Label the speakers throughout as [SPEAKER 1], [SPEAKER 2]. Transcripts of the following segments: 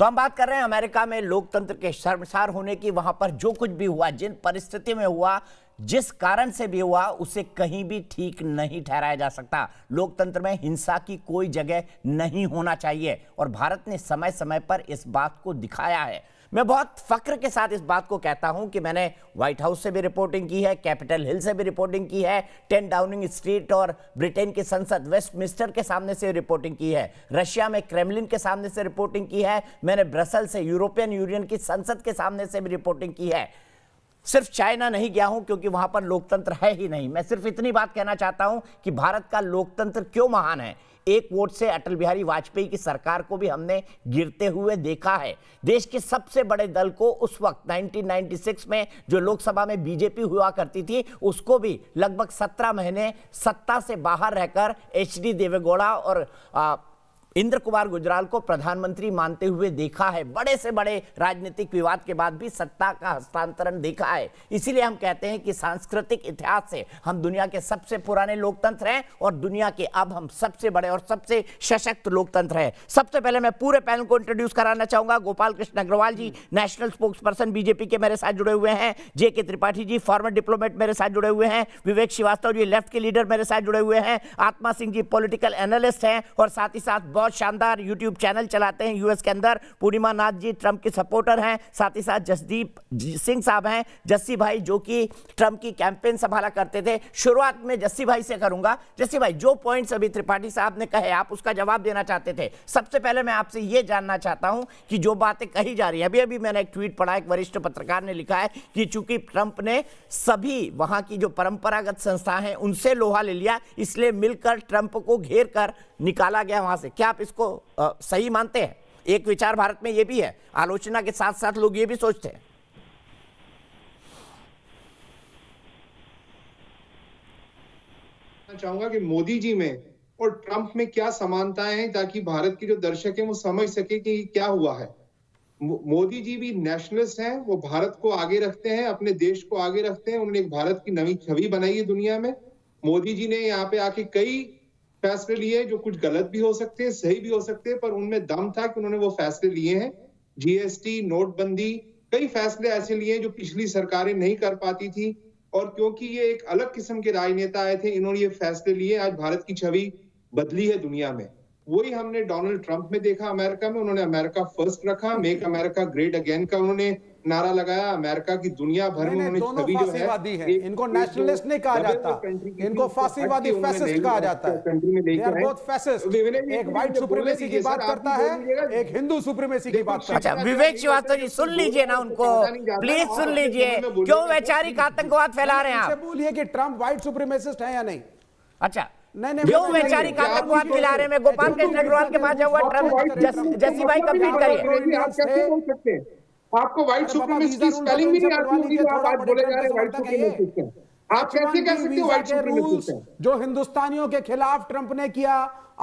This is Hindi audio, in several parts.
[SPEAKER 1] तो हम बात कर रहे हैं अमेरिका में लोकतंत्र के शर्मसार होने की। वहां पर जो कुछ भी हुआ, जिन परिस्थिति में हुआ, जिस कारण से भी हुआ, उसे कहीं भी ठीक नहीं ठहराया जा सकता। लोकतंत्र में हिंसा की कोई जगह नहीं होना चाहिए और भारत ने समय समय पर इस बात को दिखाया है। मैं बहुत फक्र के साथ इस बात को कहता हूं कि मैंने व्हाइट हाउस से भी रिपोर्टिंग की है, कैपिटल हिल से भी रिपोर्टिंग की है, 10 डाउनिंग स्ट्रीट और ब्रिटेन की संसद वेस्टमिंस्टर के सामने से रिपोर्टिंग की है, रशिया में क्रेमलिन के सामने से रिपोर्टिंग की है, मैंने ब्रसेल से यूरोपियन यूनियन की संसद के सामने से भी रिपोर्टिंग की है। सिर्फ चाइना नहीं गया हूं क्योंकि वहां पर लोकतंत्र है ही नहीं। मैं सिर्फ इतनी बात कहना चाहता हूं कि भारत का लोकतंत्र क्यों महान है। एक वोट से अटल बिहारी वाजपेयी की सरकार को भी हमने गिरते हुए देखा है। देश के सबसे बड़े दल को उस वक्त 1996 में जो लोकसभा में बीजेपी हुआ करती थी, उसको भी लगभग 17 महीने सत्ता से बाहर रहकर एचडी देवेगौड़ा और इंद्र कुमार गुजराल को प्रधानमंत्री मानते हुए देखा है। बड़े से बड़े राजनीतिक विवाद के बाद भी सत्ता का हस्तांतरण देखा है। इसीलिए हम कहते हैं कि सांस्कृतिक इतिहास से हम दुनिया के सबसे पुराने लोकतंत्र हैं और दुनिया के अब हम सबसे बड़े और सबसे सशक्त लोकतंत्र हैं। सबसे पहले मैं पूरे पैनल को इंट्रोड्यूस कराना चाहूंगा। गोपाल कृष्ण अग्रवाल जी, नेशनल स्पोक्स पर्सन बीजेपी के, मेरे साथ जुड़े हुए हैं। जेके त्रिपाठी जी, फॉर्मर डिप्लोमेट, मेरे साथ जुड़े हुए हैं। विवेक श्रीवास्तव जी, लेफ्ट के लीडर, मेरे साथ जुड़े हुए हैं। आत्मा सिंह जी, पॉलिटिकल एनालिस्ट हैं और साथ ही साथ बहुत शानदार यूट्यूब चैनल चलाते हैं यूएस के अंदर। पूर्णिमा नाथ जी ट्रंप के सपोर्टर हैं। साथ ही साथ जसदीप सिंह साहब हैं, जस्सी भाई, जो कि ट्रंप की कैंपेन संभाला करते थे। शुरुआत में जस्सी भाई से करूंगा। जस्सी भाई, जो पॉइंट्स अभी त्रिपाठी साहब ने कहे, आप उसका जवाब देना चाहते थे। सबसे पहले मैं आपसे यह जानना चाहता हूं कि जो बातें कही जा रही हैं, अभी मैंने एक ट्वीट पढ़ा, एक वरिष्ठ पत्रकार ने लिखा है कि चूंकि ट्रंप ने सभी वहां की जो परंपरागत संस्था हैं उनसे लोहा ले लिया, इसलिए मिलकर ट्रंप को घेर कर निकाला गया वहां से। क्या आप इसको सही मानते हैं? एक विचार भारत में यह भी है, आलोचना के साथ साथ लोग ये भी सोचते हैं।
[SPEAKER 2] मैं चाहूंगा कि मोदी जी में और ट्रंप में क्या समानताएं हैं ताकि भारत के जो दर्शक हैं वो समझ सके कि क्या हुआ है। मोदी जी भी नेशनलिस्ट हैं, वो भारत को आगे रखते हैं, अपने देश को आगे रखते हैं। उन्होंने एक भारत की नई छवि बनाई है दुनिया में। मोदी जी ने यहाँ पे आके कई फैसले लिए जो कुछ गलत भी हो सकते हैं, सही भी हो सकते हैं, पर उनमें दम था कि उन्होंने वो फैसले लिए हैं। जीएसटी, नोटबंदी, कई फैसले ऐसे लिए जो पिछली सरकारें नहीं कर पाती थी और क्योंकि ये एक अलग किस्म के राजनेता आए थे, इन्होंने ये फैसले लिए। आज भारत की छवि बदली है दुनिया में। वही हमने डोनाल्ड ट्रंप में देखा। अमेरिका में उन्होंने अमेरिका फर्स्ट रखा, मेक अमेरिका ग्रेट अगेन का उन्होंने नारा लगाया। अमेरिका की दुनिया भर में उन्होंने छवि जो है,
[SPEAKER 3] इनको नेशनलिस्ट नहीं कहा जाता, इनको फासीवादी फैसिस्ट कहा जाता है। They are both fascist. एक व्हाइट सुप्रीमेसी की बात करता है, एक हिंदू सुप्रीमेसी की बात करता है।
[SPEAKER 1] अच्छा, विवेक श्रीवास्तव जी, सुन लीजिए ना उनको, प्लीज सुन लीजिए। क्यों वैचारिक आतंकवाद फैला रहे हैं आप?
[SPEAKER 3] बोलिए कि ट्रंप व्हाइट सुप्रीमेसिस्ट है या नहीं।
[SPEAKER 1] अच्छा, क्यों वैचारिक आतंकवाद खिला रहे हैं? मैं गोपाल कृष्ण अग्रवाल के पास जाऊंगा। ट्रंप, जस्सी भाई कंप्लीट करिए।
[SPEAKER 2] आपको व्हाइट सुप्रीमेसी की स्पेलिंग भी नहीं आती होगी, आप आज बोले जा रहे हैं व्हाइट सुप्रीमेसिस्ट हैं। आप कैसे कह सकते हो व्हाइट सुप्रीमेसिस्ट हैं?
[SPEAKER 3] जो हिंदुस्तानियों के खिलाफ ट्रंप ने किया,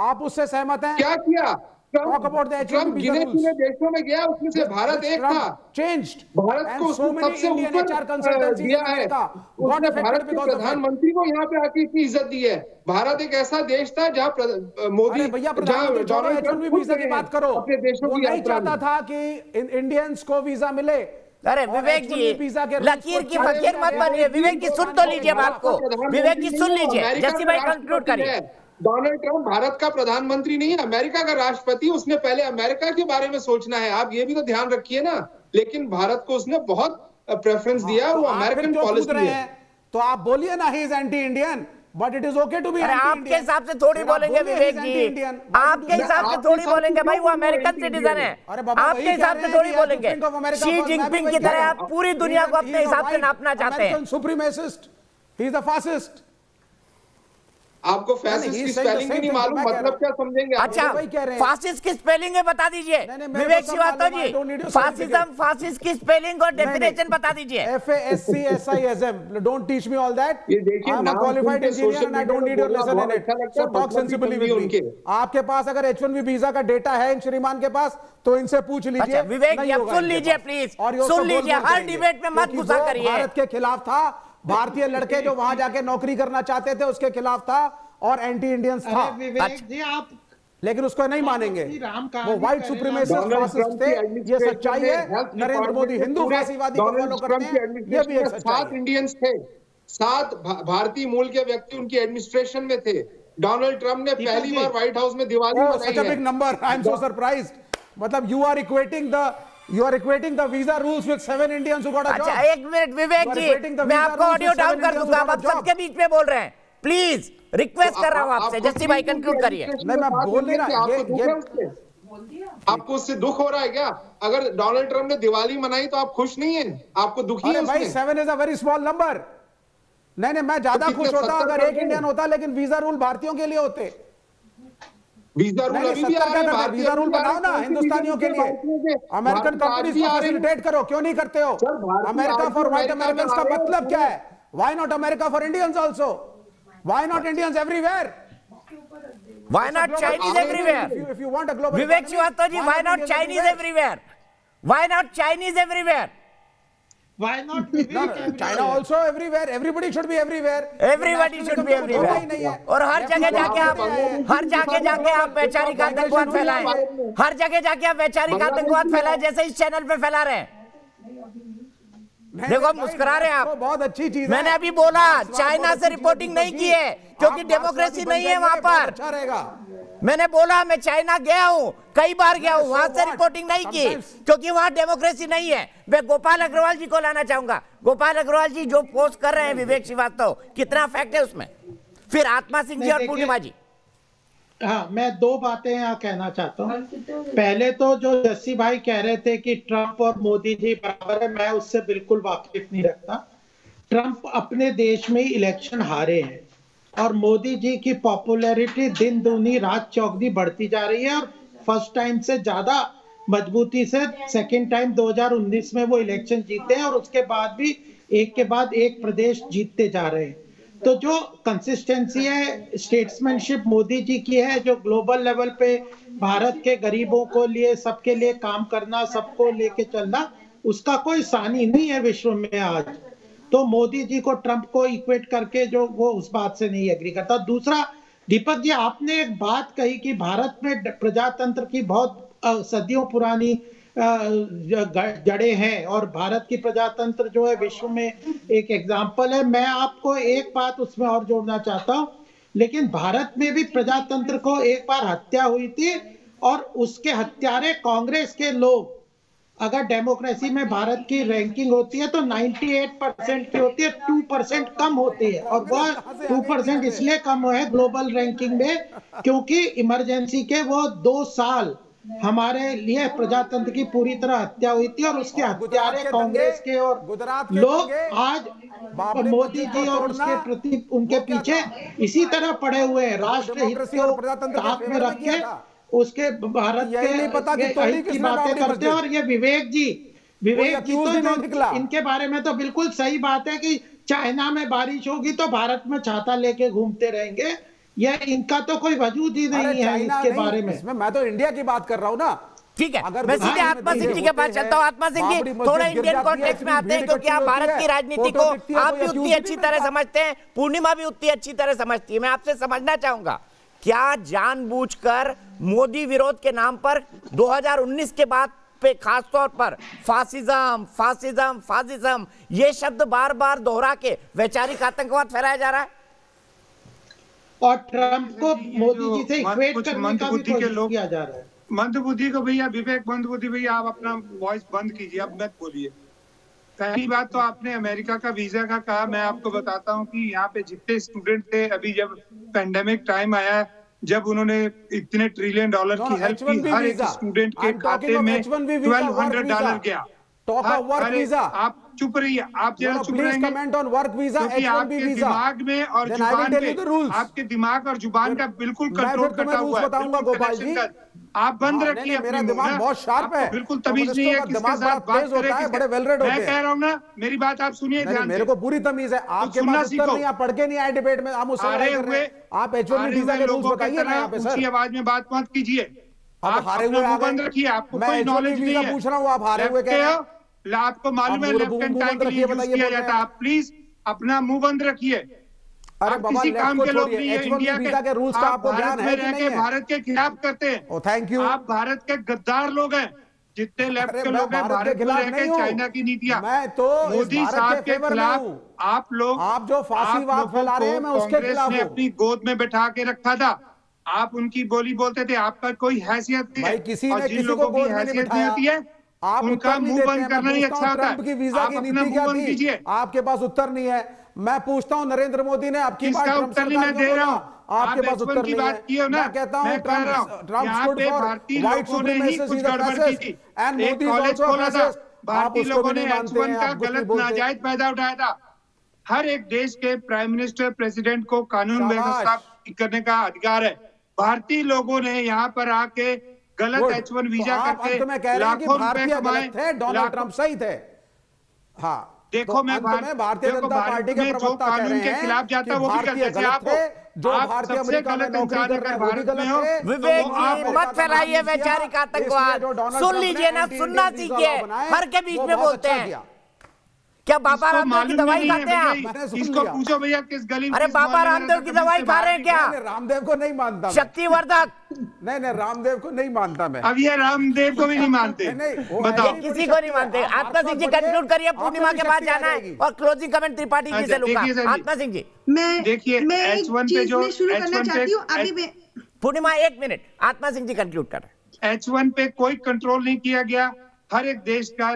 [SPEAKER 3] आप उससे सहमत हैं?
[SPEAKER 2] क्या किया? ट्रंप गिने चुने देशों में गया, उसमें से भारत एक था। भारत को सबसे ऊपर दिया है। उसने भारत के प्रधानमंत्री को यहाँ पे आके इतनी इज्जत दी है। भारत एक ऐसा देश था जहाँ मोदी,
[SPEAKER 3] वीजा की बात करो, अपने देशों की नहीं चाहता था कि इंडियंस को वीजा मिले।
[SPEAKER 1] अरे विवेक जी, लकीर की फकीर मत बनिए। विवेक जी सुन तो लीजिए बात को। विवेक जी सुन लीजिए, जस्सी भाई कंक्लूड करिए।
[SPEAKER 2] डोनाल्ड ट्रंप भारत का प्रधानमंत्री नहीं है, अमेरिका का राष्ट्रपति। उसने पहले अमेरिका के बारे में सोचना है, आप ये भी तो ध्यान रखिए ना। लेकिन भारत को उसने बहुत प्रेफरेंस दिया, वो अमेरिकन पॉलिसी है।
[SPEAKER 3] तो आप बोलिए ना, he is anti Indian, but it is okay to be anti Indian.
[SPEAKER 1] आपके हिसाब से थोड़ी बोलेंगे विवेक जी, आपके हिसाब से थोड़ी बोलेंगे भाई, वो अमेरिकन सिटीजन है। आपके हिसाब से थोड़ी बोलेंगे। शी जिनपिंग की तरह आप पूरी दुनिया को अपने हिसाब से नापना चाहते हैं।
[SPEAKER 3] Supremacist, he is the fascist.
[SPEAKER 2] आपको फैसिस्ट की स्पेलिंग भी नहीं मालूम, मतलब क्या समझेंगे?
[SPEAKER 1] अच्छा, फासिस्ट की स्पेलिंग है बता दीजिए विवेक श्रीवास्तव जी। फासिज्म, फासिस्ट की स्पेलिंग और डेफिनेशन बता दीजिए।
[SPEAKER 3] FASCISM, don't teach me all that. I am a qualified engineer and I don't need your lesson in it, so talk sensibly with me. आपके पास अगर H1B वीजा का डेटा है इन श्रीमान के पास, तो इनसे पूछ लीजिए।
[SPEAKER 1] विवेक जी सुन लीजिए प्लीज, सुन लीजिए, हर डिबेट में मत गुस्सा करिए।
[SPEAKER 3] भारत के खिलाफ था, भारतीय लड़के जो वहां जाके नौकरी करना चाहते थे उसके खिलाफ था और एंटी इंडियंस था।
[SPEAKER 4] विवेक जी, आप
[SPEAKER 3] लेकिन उसको नहीं मानेंगे। वो व्हाइट सुप्रीमेसिस्ट फासिस्ट थे, ये सच्चाई है। नरेंद्र मोदी हिंदू फासीवादी को फॉलो करते हैं, ये भी एक सच्चाई है।
[SPEAKER 2] 7 इंडियंस थे, 7 भारतीय मूल के व्यक्ति उनकी एडमिनिस्ट्रेशन में थे। डोनाल्ड ट्रंप ने पहली बार व्हाइट हाउस में दिवाली मनाई है।
[SPEAKER 3] Big number, I am so surprised. मतलब you are equating the visa rules with 7 Indians who got a job.
[SPEAKER 1] अच्छा एक मिनट विवेक जी, मैं आपको ऑडियो डाउन कर दूंगा, आप सबके बीच में बोल रहे हैं, प्लीज रिक्वेस्ट कर रहा हूं आपसे। जस्सी भाई कंक्लूड करिए।
[SPEAKER 3] मैं बोल नहीं रहा,
[SPEAKER 2] आपको उससे दुख हो रहा है क्या? अगर डोनाल्ड ट्रंप ने दिवाली मनाई तो आप खुश नहीं हैं, आपको दुखी है?
[SPEAKER 3] भाई 7 is a very small number. नहीं, मैं ज्यादा खुश होता अगर एक इंडियन होता, लेकिन वीजा रूल भारतीयों के लिए होते।
[SPEAKER 2] वीजा रूल अभी भी आ रहे हैं,
[SPEAKER 3] वीजा रूल बनाओ ना हिंदुस्तानियों के लिए, अमेरिकन कंपनीज को फैसिलिटेट करो, क्यों नहीं करते हो? अमेरिका फॉर व्हाइट अमेरिकन्स का मतलब क्या है? Why not America for Indians also? Why not Indians everywhere?
[SPEAKER 1] Why not Chinese everywhere?
[SPEAKER 3] If you want a global
[SPEAKER 1] Vivek Srivastava ji, why not Chinese everywhere? Why not Chinese everywhere?
[SPEAKER 4] Why not
[SPEAKER 3] China also everywhere? Everybody should be everywhere.
[SPEAKER 1] Everybody should be everywhere. और हर जगह जाके आप वैचारिक आतंकवाद फैलाएं, हर जगह जाके आप वैचारिक आतंकवाद फैलाएं, जैसे इस चैनल पे फैला रहे हैं। देखो मुस्कुरा रहे हैं आप,
[SPEAKER 3] बहुत अच्छी चीज।
[SPEAKER 1] मैंने अभी बोला चाइना से रिपोर्टिंग नहीं की है क्योंकि डेमोक्रेसी नहीं है वहां पर।
[SPEAKER 3] अच्छा रहेगा।
[SPEAKER 1] मैंने बोला मैं चाइना गया हूं, कई बार गया हूं, वहां से रिपोर्टिंग नहीं की क्योंकि वहां डेमोक्रेसी नहीं है। मैं गोपाल अग्रवाल जी को लाना चाहूंगा। गोपाल अग्रवाल जी जो पोस्ट कर रहे हैं विवेक श्रीवास्तव, कितना फैक्ट है उसमें? फिर आत्मा सिंह जी और पूर्णिमा जी।
[SPEAKER 4] हाँ, मैं 2 बातें यहाँ कहना चाहता हूँ। पहले तो जो जस्सी भाई कह रहे थे कि ट्रंप और मोदी जी बराबर है, मैं उससे बिल्कुल वाकिफ नहीं रखता। ट्रंप अपने देश में इलेक्शन हारे हैं और मोदी जी की पॉपुलैरिटी दिन दूनी रात चौगुनी बढ़ती जा रही है और फर्स्ट टाइम से ज्यादा मजबूती से सेकेंड टाइम 2019 में वो इलेक्शन जीते हैं और उसके बाद भी एक के बाद एक प्रदेश जीतते जा रहे हैं। तो जो कंसिस्टेंसी है, स्टेट्समैनशिप मोदी जी की है, जो ग्लोबल लेवल पे भारत के गरीबों को लिए सबके लिए काम करना, सबको लेके चलना, उसका कोई सानी नहीं है विश्व में आज। तो मोदी जी को ट्रंप को इक्वेट करके जो वो उस बात से नहीं एग्री करता। दूसरा, दीपक जी आपने एक बात कही कि भारत में प्रजातंत्र की बहुत सदियों पुरानी जड़ें हैं और भारत की प्रजातंत्र जो है विश्व में एक एग्जाम्पल है। मैं आपको एक बात उसमें और जोड़ना चाहता हूं, लेकिन भारत में भी प्रजातंत्र को एक बार हत्या हुई थी और उसके हत्यारे कांग्रेस के लोग। अगर डेमोक्रेसी में भारत की रैंकिंग होती है तो 98% की होती है, 2% कम होती है और वह 2% इसलिए कम है ग्लोबल रैंकिंग में क्योंकि इमरजेंसी के वो 2 साल हमारे लिए प्रजातंत्र की पूरी तरह हत्या हुई थी और उसके हत्यारे कांग्रेस के और लोग आज मोदी जी और उसके प्रति उनके पीछे इसी तरह पड़े हुए हैं। राष्ट्र हित को ताक में रख के उसके भारत के हित की बातें करते हैं। और ये विवेक जी तो इनके बारे में तो बिल्कुल सही बात है कि चाइना में बारिश होगी तो भारत में छाता लेके घूमते रहेंगे। ये इनका तो कोई वजूद ही नहीं है इसके बारे में।
[SPEAKER 3] इसमें मैं तो इंडिया की बात कर रहा हूँ ना।
[SPEAKER 1] ठीक है, मैं सीधे आत्मा सिंह जी के पास चलता हूँ। आत्मा सिंह जी थोड़ा इंडियन कॉन्टेक्स्ट में आते हैं क्योंकि आप भारत की राजनीति को आप भी उतनी अच्छी तरह समझते हैं, पूर्णिमा भी उतनी अच्छी तरह समझती है। मैं आपसे समझना चाहूंगा, क्या जानबूझकर मोदी विरोध के नाम पर 2019 के बाद पे खास तौर पर फासिज्म फासिज्म फासिज्म ये शब्द बार बार दोहरा के वैचारिक आतंकवाद फैलाया जा रहा है?
[SPEAKER 4] और ट्रंप को मोदी जी से इक्वेट करने का भी कोशिश किया जा रहा है।
[SPEAKER 5] मंदबुद्धि को भैया, विवेक मंदबुद्धि भैया, आप अपना वॉइस बंद कीजिए, अब मत बोलिए। पहली बात तो आपने अमेरिका का वीजा का कहा, मैं आपको बताता हूँ कि यहाँ पे जितने स्टूडेंट थे, अभी जब पेंडेमिक टाइम आया, जब उन्होंने इतने $1 ट्रिलियन की हेल्प की, हर एक स्टूडेंट के खाते में $1200 गया। आप चुप रहिए, आप जरा चुप रहेंगे क्योंकि आपके दिमाग में और जुबान पे, आपके दिमाग और जुबान का बिल्कुल कंट्रोल कटा हुआ है। आप बंद रखिए,
[SPEAKER 3] मेरा दिमाग बहुत शार्प है,
[SPEAKER 5] बिल्कुल तमीज नहीं है किसके साथ बात करें। मैं कह रहा हूँ ना, मेरी बात आप सुनिए ध्यान से।
[SPEAKER 3] मेरे को पूरी तमीज है, आपके पास उत्तर नहीं, आप पढ़ के नहीं आए डिबेट में, हम उससे लड़ाई कर रहे हैं। आप H1B वीजा के रूल्स बताइए ना यहाँ पे सर।
[SPEAKER 5] ऊंची आवाज में बात मत कीजिए,
[SPEAKER 3] आप हारे हुए आ
[SPEAKER 5] बंद रखिए, आपको
[SPEAKER 3] मैं
[SPEAKER 5] कोई नॉलेज नहीं है।
[SPEAKER 3] पूछ रहा हूँ, आप हारे हुए कह रहे हैं।
[SPEAKER 5] आपको मालूम है लेफ्ट हैंड टाइम के लिए यूज किया जाता है। आप प्लीज अपना मुंह बंद रखिए।
[SPEAKER 3] अरे बाबा,
[SPEAKER 5] किसी काम के लोग नहीं है।
[SPEAKER 3] इंडिया के रूल्स का आपको ज्ञान है कि नहीं है?
[SPEAKER 5] भारत के खिलाफ करते हैं।
[SPEAKER 3] Thank you.
[SPEAKER 5] आप भारत के गद्दार लोग हैं, जितने लेफ्ट के लोग हैं भारत को लेके चाइना की नीतियां।
[SPEAKER 3] मैं तो
[SPEAKER 5] मोदी साहब के खिलाफ आप लोग,
[SPEAKER 3] आप जो फांसीवाद फैला रहे हैं, मैं उसके खिलाफ हूं।
[SPEAKER 5] अपनी गोद में बैठा के रखा था, आप उनकी बोली बोलते थे। आपका कोई हैसियत नहीं है।
[SPEAKER 3] किसी ने किसी को गोद में नहीं बिठाया। आप
[SPEAKER 5] उनका मुंह बंद करना ही अच्छा होता है।
[SPEAKER 3] ट्रंप की वीजा की नीति क्या थी? आपके पास उत्तर नहीं है। मैं पूछता हूं, नरेंद्र मोदी ने आपकी बात ट्रंप सरकार
[SPEAKER 5] दे रहा हूं,
[SPEAKER 3] आपके पास उत्तर नहीं है। मैं कहता हूं Trump stood for white supremacy is the fascist and Modi is also fascist.
[SPEAKER 5] भारतीय लोगों ने H1 का गलत नाजायज फायदा उठाया था। हर एक देश के प्राइम मिनिस्टर, प्रेसिडेंट को कानून व्यवस्था करने का अधिकार है। भारतीय लोगों ने यहाँ पर आके गलत H1 वीजा करके लाखों रुपए कमाए।
[SPEAKER 3] डोनाल्ड ट्रंप सही थे। हाँ,
[SPEAKER 5] देखो, मैं
[SPEAKER 3] भारतीय जनता पार्टी के प्रवक्ता कह रहे हैं
[SPEAKER 5] के खिलाफ जाता है वो भी
[SPEAKER 3] भारतीय गलत थे, जो भारतीय अमेरिका में नौकरी कर रहे हैं वो भी गलत थे।
[SPEAKER 1] विवेक जी, मत फैलाइए वैचारिक आतंकवाद। सुन लीजिए ना, सुनना सीखिए। हर के बीच में बोलते हैं। क्या बाबा रामदेव की दवाई खाते हैं आप?
[SPEAKER 5] इसको पूछो भैया, किस गली में?
[SPEAKER 1] अरे बाबा रामदेव की दवाई खा रहे हैं क्या?
[SPEAKER 3] रामदेव को नहीं मानता,
[SPEAKER 1] शक्तिवर्धक।
[SPEAKER 3] नहीं, रामदेव को नहीं मानता मैं।
[SPEAKER 5] अब ये रामदेव को भी नहीं मानते।
[SPEAKER 1] बताओ, किसी को नहीं मानते। आत्मा सिंह जी कंक्लूड करिए, पूर्णिमा के बाद जाना है और क्लोजिंग कमेंट त्रिपाठी जी से लूंगा। आत्मा सिंह जी,
[SPEAKER 6] मैं H1 पे जो शुरू करना चाहती हूँ अभी।
[SPEAKER 1] पूर्णिमा 1 मिनट, आत्मा सिंह जी कंक्लूड कर रहे हैं।
[SPEAKER 5] H1 पे कोई कंट्रोल नहीं किया गया। हर एक देश का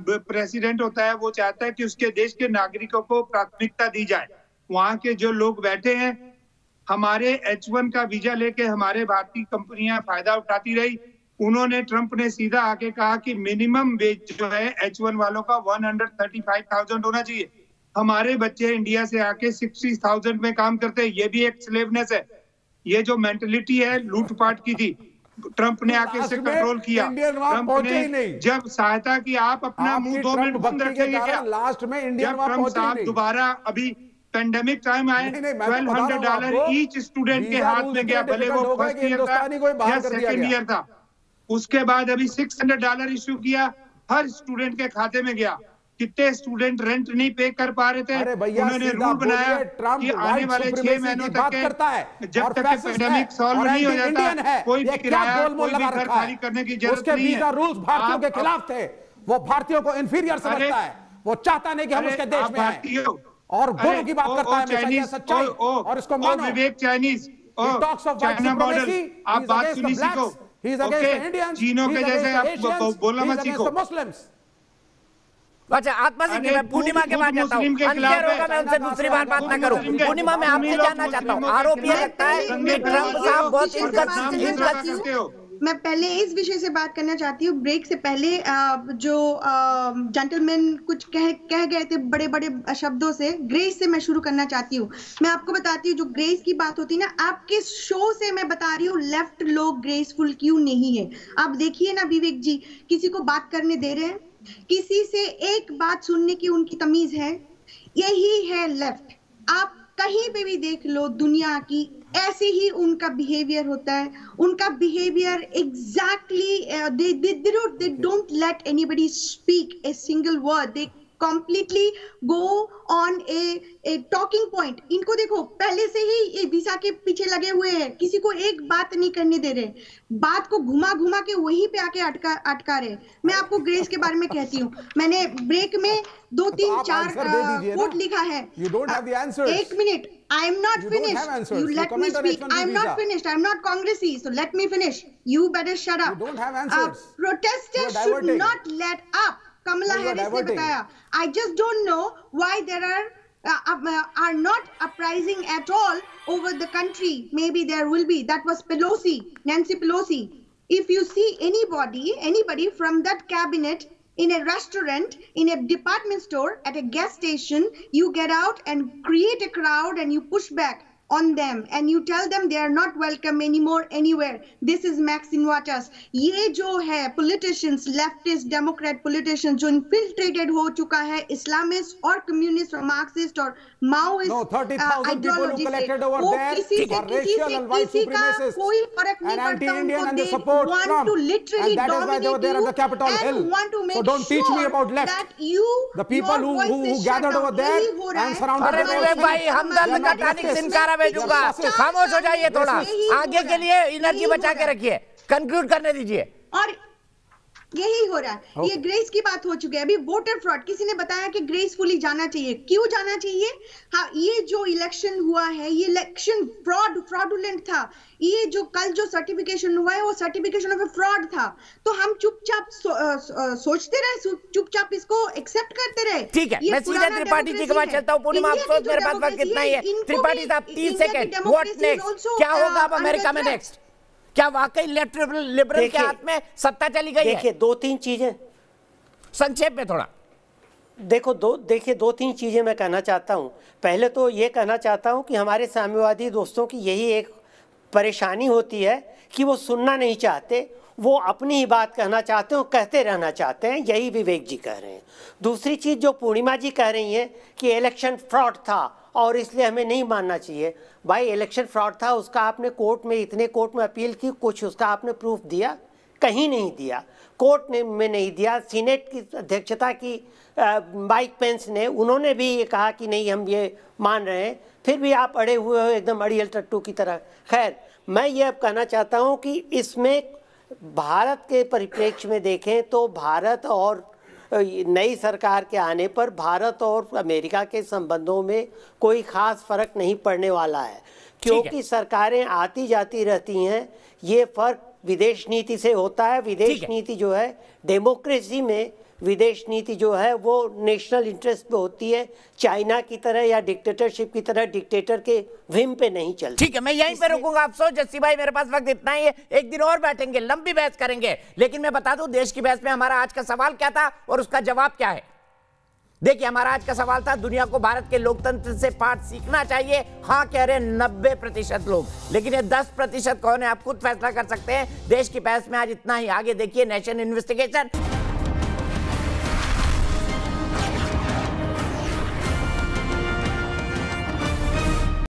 [SPEAKER 5] प्रेसिडेंट होता है, वो चाहता है कि उसके देश के नागरिकों को प्राथमिकता दी जाए। वहां के जो लोग बैठे हैं, हमारे H1 का वीजा लेके हमारे भारतीय कंपनियां फायदा उठाती रही। उन्होंने, ट्रंप ने सीधा आके कहा कि मिनिमम वेज जो है H1 वालों का 135,000 होना चाहिए। हमारे बच्चे इंडिया से आके 60,000 में काम करते हैं। ये भी एक स्लेवनेस है। ये जो मेंटलिटी है लूटपाट की थी, ट्रंप ने आके इसे कंट्रोल किया। ट्रंप ने जब सहायता की, आप अपना मुंह 2 मिनट बंद रखेंगे क्या?
[SPEAKER 3] लास्ट में इंडियन
[SPEAKER 5] जब ट्रंप साहब दोबारा अभी पेंडेमिक टाइम आए, $1,200 ईच स्टूडेंट के हाथ में गया, भले वो फर्स्ट ईयर था या सेकेंड ईयर था। उसके बाद अभी $600 इश्यू किया, हर स्टूडेंट के खाते में गया। कितने स्टूडेंट रेंट नहीं पे कर पा रहे थे? उन्होंने रूल बनाया कि आने वाले 6 महीनों तक जब तक पेंडेमिक सॉल्व नहीं हो जाता, कोई भी किराया, कोई भी घर खाली करने की जरूरत नहीं है।
[SPEAKER 3] रूल्स भारतीयों के खिलाफ थे। वो भारतीयों को इंफीरियर समझता है। वो चाहता नहीं कि हम उसके देश में आए और गुरु की बात करता है, सच्चाई, और इसको मानो।
[SPEAKER 5] विवेक चाइनीज चाइना मॉडल, आप बात सुनी सीखो। चीनों के जैसे आप बोलना मत सीखो।
[SPEAKER 1] अच्छा, आत्मा सिंह जी, मैं पूर्णिमा के बाद जाता हूँ। अनफेयर होगा मैं उनसे दूसरी बार बात ना करूँ। पूर्णिमा, मैं आपसे जानना चाहता हूँ, आरोप ये लगता है कि ट्रंप साहब बहुत इनका।
[SPEAKER 6] मैं पहले इस विषय से बात करना चाहती हूँ। ब्रेक से पहले जो जेंटलमैन कुछ कह गए थे बड़े बड़े शब्दों से, ग्रेस से मैं शुरू करना चाहती हूँ। मैं आपको बताती हूँ, जो ग्रेस की बात होती है ना, आपके शो से मैं बता रही हूँ, लेफ्ट लोग ग्रेसफुल क्यों नहीं है। आप देखिए ना विवेक जी, किसी को बात करने दे रहे हैं, किसी से एक बात सुनने की उनकी तमीज है। यही है लेफ्ट। आप कहीं पे भी देख लो दुनिया की, ऐसे ही उनका बिहेवियर होता है। उनका behaviour exactly, they don't let anybody speak a single word. They completely go on a talking point. इनको देखो, पहले से ही ये वीजा के पीछे लगे हुए हैं, किसी को एक बात नहीं करने दे रहे, बात को घुमा घुमा के वहीं पे आके अटका रहे। मैं आपको ग्रेस के बारे में कहती हूँ, मैंने ब्रेक में 2, 3, 4 कोट लिखा है। एक minute, I am not finished. You let me speak. I am not finished. I am not Congressy, so let me finish. You better shut up.
[SPEAKER 3] You don't have answers.
[SPEAKER 6] Protesters should not let up. Kamala Harris ने बताया. I just don't know why there are not uprising at all over the country. Maybe there will be. That was Pelosi, Nancy Pelosi. If you see anybody from that cabinet in a restaurant, in a department store, at a gas station, you get out and create a crowd and you push back. on them and you tell them they are not welcome anymore anywhere. This is Max Invatus. ये जो है politicians, leftist, democrat politicians जो infiltrated हो चुका है Islamist और communist और Marxist और Maoist
[SPEAKER 3] no, 30,000 people who collected over there are racial and white supremacists
[SPEAKER 6] कोई फर्क नहीं
[SPEAKER 3] and
[SPEAKER 6] पड़ता
[SPEAKER 3] anti-Indian
[SPEAKER 6] उनको.
[SPEAKER 3] and they
[SPEAKER 6] They
[SPEAKER 3] support
[SPEAKER 6] want
[SPEAKER 3] Trump
[SPEAKER 6] to literally
[SPEAKER 3] and that is why they were there at the Capitol Hill. So don't teach me about left. The people who gathered over there and surrounded
[SPEAKER 1] अरे विवेक भाई, हमदर्द का टॉनिक सिनकारा भेजूंगा, खामोश हो जाइए थोड़ा, आगे के लिए एनर्जी बचा के रखिए, कंक्लूड करने दीजिए।
[SPEAKER 6] और यही हो रहा है। ये ग्रेस की बात हो चुकी है। अभी वोटर फ्रॉड, किसी ने बताया कि ग्रेसफुली जाना चाहिए। क्यों जाना चाहिए? हाँ, ये जो इलेक्शन हुआ है, ये इलेक्शन फ्रॉडुलेंट था। ये जो कल जो सर्टिफिकेशन हुआ है, वो सर्टिफिकेशन ऑफ फ्रॉड था। तो हम चुपचाप सोचते रहे, चुपचाप इसको एक्सेप्ट करते रहे।
[SPEAKER 1] ठीक है, मैं सीधे त्रिपाठी जी के पास चलता हूँ। पूर्णिमा अफसोस मेरे पास वक्त कितना ही है। त्रिपाठी साहब 30 सेकंड, व्हाट नेक्स्ट? क्या होगा अब अमेरिका में नेक्स्ट? क्या वाकई लेफ्ट लिबरल के हाथ में सत्ता चली गई है?
[SPEAKER 7] देखिए दो तीन चीजें
[SPEAKER 1] संक्षेप में थोड़ा
[SPEAKER 7] देखिए दो तीन चीजें मैं कहना चाहता हूं। पहले तो ये कहना चाहता हूं कि हमारे साम्यवादी दोस्तों की यही एक परेशानी होती है कि वो सुनना नहीं चाहते, वो अपनी ही बात कहना चाहते हैं, कहते रहना चाहते हैं। यही विवेक जी कह रहे हैं। दूसरी चीज जो पूर्णिमा जी कह रही हैं कि इलेक्शन फ्रॉड था और इसलिए हमें नहीं मानना चाहिए। भाई इलेक्शन फ्रॉड था, उसका आपने कोर्ट में, इतने कोर्ट में अपील की, कुछ उसका आपने प्रूफ दिया? कहीं नहीं दिया, कोर्ट ने में नहीं दिया। सीनेट की अध्यक्षता की माइक पेंस ने, उन्होंने भी ये कहा कि नहीं हम ये मान रहे हैं, फिर भी आप अड़े हुए हो एकदम अड़ियल टट्टू की तरह। खैर, मैं ये अब कहना चाहता हूँ कि इसमें भारत के परिप्रेक्ष्य में देखें तो भारत और नई सरकार के आने पर भारत और अमेरिका के संबंधों में कोई खास फर्क नहीं पड़ने वाला है, क्योंकि सरकारें आती जाती रहती हैं। ये फर्क विदेश नीति से होता है। विदेश नीति जो है, डेमोक्रेसी में विदेश नीति जो है वो नेशनल इंटरेस्ट पे होती है, चाइना की तरह या डिक्टेटरशिप की तरह डिक्टेटर के विम पे नहीं चलती।
[SPEAKER 1] ठीक है, मैं यहीं पे रुकूंगा। अफसोस जस्सी भाई, मेरे पास वक्त इतना ही है, एक दिन और बैठेंगे, लंबी बहस करेंगे। लेकिन मैं बता दूं देश की बहस में हमारा आज का सवाल क्या था और उसका जवाब क्या है। देखिए, हमारा आज का सवाल था, दुनिया को भारत के लोकतंत्र से पाठ सीखना चाहिए। हाँ कह रहे 90% लोग, लेकिन ये 10% कौन है आप खुद फैसला कर सकते हैं। देश की बहस में आज इतना ही। आगे देखिए नेशन इन्वेस्टिगेशन।